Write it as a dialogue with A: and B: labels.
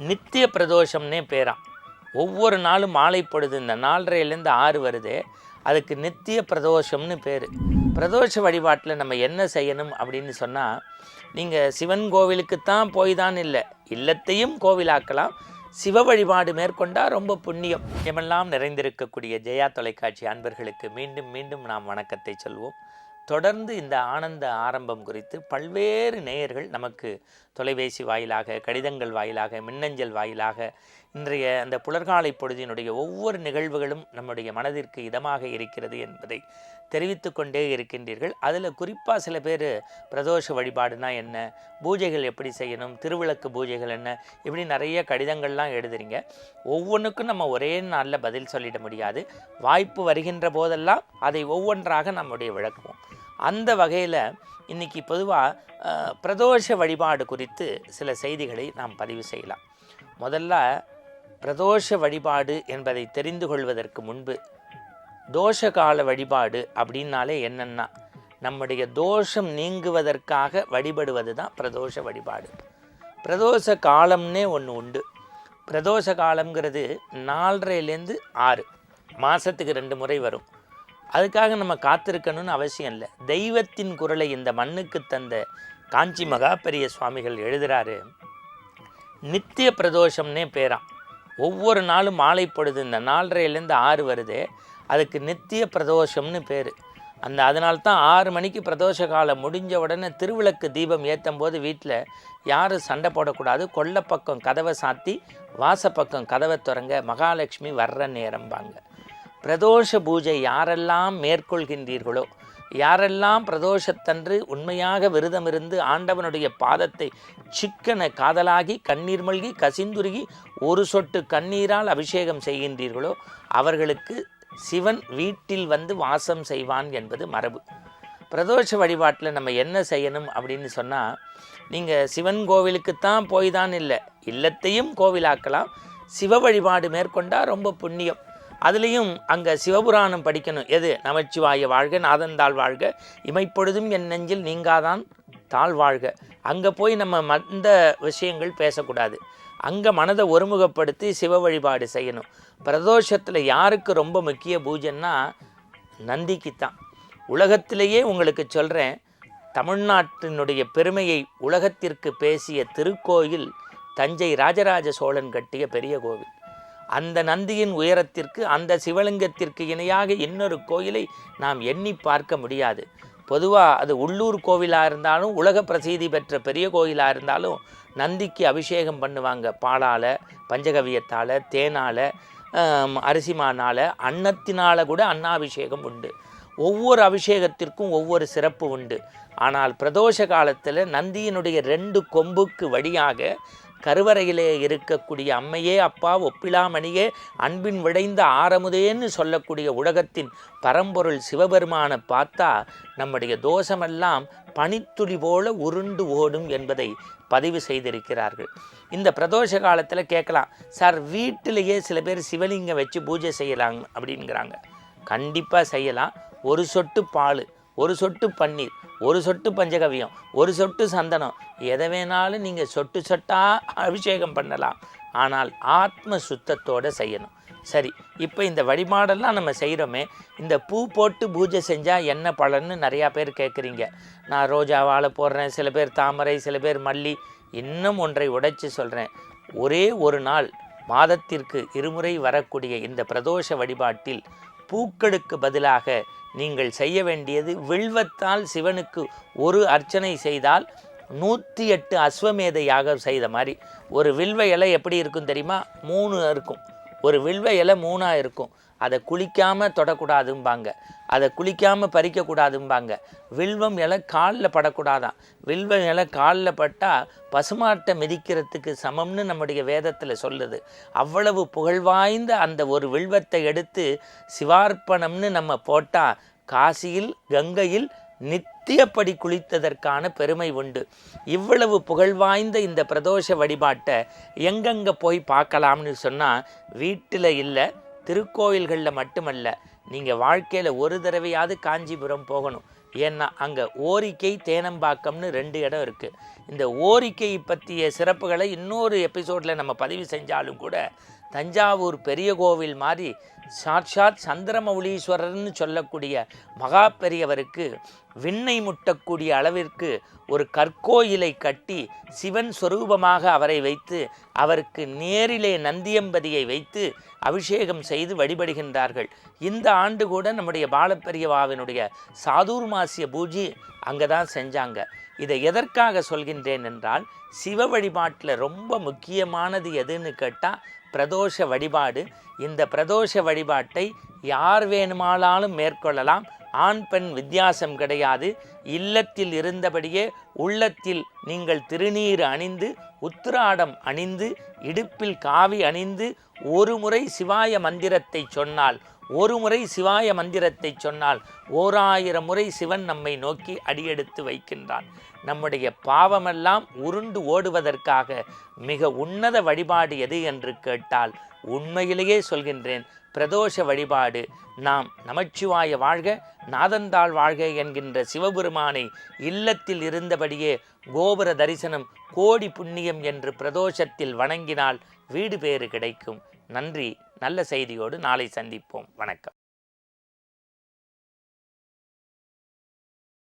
A: நித்திய பிரதோஷம்னே பேராம். ஒவ்வொரு நாளும் மாலை பொழுது இந்த 4:30லேருந்து 6 வருது, அதுக்கு நித்திய பிரதோஷம்னு பேர். பிரதோஷ வழிபாட்டில் நம்ம என்ன செய்யணும் அப்படின்னு சொன்னால், நீங்கள் சிவன் கோவிலுக்குத்தான் போய் தான் இல்லை, இல்லத்தையும் கோவிலாக்கலாம். சிவ வழிபாடு மேற்கொண்டால் ரொம்ப புண்ணியம். எமெல்லாம் நிறைந்திருக்கக்கூடிய ஜெயா தொலைக்காட்சி அன்பர்களுக்கு மீண்டும் மீண்டும் நாம் வணக்கத்தை சொல்வோம். தொடர்ந்து இந்த ஆனந்த ஆரம்பம் குறித்து பல்வேறு நேயர்கள் நமக்கு தொலைபேசி வாயிலாக, கடிதங்கள் வாயிலாக, மின்னஞ்சல் வாயிலாக இன்றைய அந்த புலர்காலை பொழுதினுடைய ஒவ்வொரு நிகழ்வுகளும் நம்முடைய மனதிற்கு இதமாக இருக்கிறது என்பதை தெரிவித்து கொண்டே இருக்கின்றீர்கள். அதில் குறிப்பாக சில பேர் பிரதோஷ வழிபாடுனா என்ன, பூஜைகள் எப்படி செய்யணும், திருவிளக்கு பூஜைகள் என்ன, இப்படி நிறைய கடிதங்கள்லாம் எழுதுறீங்க. ஒவ்வொன்றுக்கும் நம்ம ஒரே நாளில் பதில் சொல்லிட முடியாது. வாய்ப்பு வருகின்ற போதெல்லாம் அதை ஒவ்வொன்றாக நம்முடைய விளக்குவோம். அந்த வகையில் இன்றைக்கி பொதுவாக பிரதோஷ வழிபாடு குறித்து சில செய்திகளை நாம் பதிவு செய்யலாம். முதல்ல பிரதோஷ வழிபாடு என்பதை தெரிந்து கொள்வதற்கு முன்பு, தோஷ கால வழிபாடு அப்படின்னாலே என்னென்னா, நம்முடைய தோஷம் நீங்குவதற்காக வழிபடுவது தான் பிரதோஷ வழிபாடு. பிரதோஷ காலம்னே ஒன்று உண்டு. பிரதோஷ காலம்ங்கிறது 4:30லேருந்து 6 மாதத்துக்கு 2 முறை வரும். அதுக்காக நம்ம காத்திருக்கணும்னு அவசியம் இல்லை. தெய்வத்தின் குரலை இந்த மண்ணுக்கு தந்த காஞ்சி மகா பெரிய சுவாமிகள் எழுதுகிறாரு, நித்திய பிரதோஷம்னே பேராம். ஒவ்வொரு நாளும் மாலை பொழுது இந்த 4:30லேருந்து 6 வருது, அதுக்கு நித்திய பிரதோஷம்னு பேர். அதனால்தான் 6 மணிக்கு பிரதோஷ காலம் முடிஞ்ச உடனே திருவிளக்கு தீபம் ஏற்றும் போது வீட்டில் யாரும் சண்டை போடக்கூடாது, கொல்லைப்பக்கம் கதவை சாத்தி வாசப்பக்கம் கதவை திறங்க, மகாலட்சுமி வர்ற நேரம்பாங்க. பிரதோஷ பூஜை யாரெல்லாம் மேற்கொள்கின்றீர்களோ, யாரெல்லாம் பிரதோஷத்தன்று உண்மையாக விரதம் இருந்து ஆண்டவனுடைய பாதத்தை சிக்கன காதலாகி கண்ணீர் மல்கி கசிந்துருகி ஒரு சொட்டு கண்ணீரால் அபிஷேகம் செய்கின்றீர்களோ, அவர்களுக்கு சிவன் வீட்டில் வந்து வாசம் செய்வான் என்பது மரபு. பிரதோஷ வழிபாட்டில் நம்ம என்ன செய்யணும் அப்படின்னு சொன்னால், நீங்கள் சிவன் கோவிலுக்குத்தான் போய் தான் இல்லை, இல்லத்தையும் கோவிலாக்கலாம். சிவ வழிபாடு மேற்கொண்டால் ரொம்ப புண்ணியம். அதுலேயும் அங்கே சிவபுராணம் படிக்கணும். எது? நமச்சிவாய வாழ்க, நாதந்தாள் வாழ்க, இமைப்பொழுதும் என் நெஞ்சில் நீங்காதான் தாழ் வாழ்க. அங்கே போய் நம்ம மந்த விஷயங்கள் பேசக்கூடாது. அங்கே மனதை ஒருமுகப்படுத்தி சிவ வழிபாடு செய்யணும். பிரதோஷத்தில் யாருக்கு ரொம்ப முக்கிய பூஜைன்னா நந்திக்குத்தான். உலகத்திலேயே உங்களுக்கு சொல்கிறேன், தமிழ்நாட்டினுடைய பெருமையை உலகத்திற்கு பேசிய திருக்கோயில் தஞ்சை ராஜராஜ சோழன் கட்டிய பெரிய கோவில். அந்த நந்தியின் உயரத்திற்கு, அந்த சிவலிங்கத்திற்கு இணையாக இன்னொரு கோயிலை நாம் எண்ணி பார்க்க முடியாது. பொதுவாக அது உள்ளூர் கோவிலாக இருந்தாலும், உலக பிரசித்தி பெற்ற பெரிய கோயிலாக இருந்தாலும் நந்திக்கு அபிஷேகம் பண்ணுவாங்க. பாலால், பஞ்சகவியத்தால், தேனால், அரிசிமானால், அன்னத்தினால் கூட அன்னாபிஷேகம் உண்டு. ஒவ்வொரு அபிஷேகத்திற்கும் ஒவ்வொரு சிறப்பு உண்டு. ஆனால் பிரதோஷ காலத்தில் நந்தியினுடைய 2 கொம்புக்கு வழியாக கருவறையிலே இருக்கக்கூடிய அம்மையே அப்பா ஒப்பிலாமணியே அன்பின் விளைந்த ஆரமுதேன்னு சொல்லக்கூடிய உலகத்தின் பரம்பொருள் சிவபெருமானை பார்த்தா நம்முடைய தோஷமெல்லாம் பனித்துளி போல உருண்டு ஓடும் என்பதை பதிவு செய்திருக்கிறார்கள். இந்த பிரதோஷ காலத்தில் கேட்கலாம், சார் வீட்டிலேயே சில பேர் சிவலிங்கம் வச்சு பூஜை செய்யலாங்க அப்படிங்கிறாங்க. கண்டிப்பாக செய்யலாம். ஒரு சொட்டு பால், ஒரு சொட்டு பன்னீர், ஒரு சொட்டு பஞ்சகவியம், ஒரு சொட்டு சந்தனம், எதை வேணாலும் நீங்கள் சொட்டு சொட்டாக அபிஷேகம் பண்ணலாம். ஆனால் ஆத்ம சுத்தத்தோடு செய்யணும். சரி, இப்போ இந்த வழிபாடெல்லாம் நம்ம செய்கிறோமே, இந்த பூ போட்டு பூஜை செஞ்சால் என்ன பலன்னு நிறையா பேர் கேட்குறீங்க. நான் ரோஜா வாழை போடுறேன், சில பேர் தாமரை, சில பேர் மல்லி. இன்னும் ஒன்றை உடைச்சி சொல்கிறேன். ஒரே ஒரு நாள் மாதத்திற்கு 2 முறை வரக்கூடிய இந்த பிரதோஷ வழிபாட்டில் பூக்களுக்கு பதிலாக நீங்கள் செய்ய வேண்டியது, வில்வத்தால் சிவனுக்கு ஒரு அர்ச்சனை செய்தால் 108 அஸ்வமேத யாகம் செய்த மாதிரி. ஒரு வில்வ இலை எப்படி இருக்கும் தெரியுமா? 3 இருக்கும். ஒரு வில்வ இலை 3 இருக்கும். அதை குளிக்காமல் தொடக்கூடாதும்பாங்க, அதை குளிக்காமல் பறிக்கக்கூடாதும்பாங்க. வில்வம் இலை காலில் படக்கூடாதான். வில்வ இலை காலில் பட்டால் பசுமாட்டை மிதிக்கிறதுக்கு சமம்னு நம்முடைய வேதத்தில் சொல்லுது. அவ்வளவு புகழ்வாய்ந்த அந்த ஒரு வில்வத்தை எடுத்து சிவார்ப்பணம்னு நம்ம போட்டால் காசியில் கங்கையில் நித்தியப்படி குளித்ததற்கான பெருமை உண்டு. இவ்வளவு புகழ்வாய்ந்த இந்த பிரதோஷ வழிபாட்டை எங்கெங்கே போய் பார்க்கலாம்னு சொன்னால், வீட்டில் இல்லை, திருக்கோயில்களில் மட்டுமல்ல, நீங்கள் வாழ்க்கையில் ஒரு தடவையாவது காஞ்சிபுரம் போகணும். ஏன்னா அங்கே ஓரிக்கை தேனம்பாக்கம்னு 2 இடம் இருக்குது. இந்த ஓரிக்கை பற்றிய சிறப்புகளை இன்னொரு எபிசோடில் நம்ம பதிவு செஞ்சாலும் கூட தஞ்சாவூர் பெரிய கோவில் மாதிரி சாட்சாத் சந்திரமௌலீஸ்வரர்னு சொல்லக்கூடிய மகா பெரியவருக்கு விண்ணை முட்டக்கூடிய அளவிற்கு ஒரு கற்கோயிலை கட்டி சிவன் சொரூபமாக அவரை வைத்து அவருக்கு நேரிலே நந்தியம்பதியை வைத்து அபிஷேகம் செய்து வழிபடுகின்றார்கள். இந்த ஆண்டு கூட நம்முடைய பாலப்பெரியவாவினுடைய சாதுர்மாசிய பூஜை அங்கே தான் செஞ்சாங்க. இதை எதற்காக சொல்கின்றேன் என்றால், சிவ வழிபாட்டில் ரொம்ப முக்கியமானது எதுன்னு கேட்டால் பிரதோஷ வழிபாடு. இந்த பிரதோஷ வழிபாட்டை யார் வேணுமானாலும் மேற்கொள்ளலாம். ஆண் பெண் வித்தியாசம் கிடையாது. இல்லத்தில் இருந்தபடியே உள்ளத்தில் நீங்கள் திருநீர் அணிந்து உத்திராடம் அணிந்து இடுப்பில் காவி அணிந்து ஒரு முறை சிவாய மந்திரத்தை சொன்னால், ஒரு முறை சிவாய மந்திரத்தை சொன்னால் 1000 முறை சிவன் நம்மை நோக்கி அடியெடுத்து வைக்கின்றான். நம்முடைய பாவமெல்லாம் உருண்டு ஓடுவதற்காக மிக உன்னத வழிபாடு எது என்று கேட்டால், உண்மையிலேயே சொல்கின்றேன், பிரதோஷ வழிபாடு. நாம் நமச்சிவாய வாழ்க நாதந்தாள் வாழ்க என்கின்ற சிவபெருமானை இல்லத்தில் இருந்தபடியே கோபுர தரிசனம் கோடி புண்ணியம் என்று பிரதோஷத்தில் வணங்கினால் வீடு பேறு கிடைக்கும். நன்றி. நல்ல செய்தியோடு நாளை சந்திப்போம். வணக்கம்.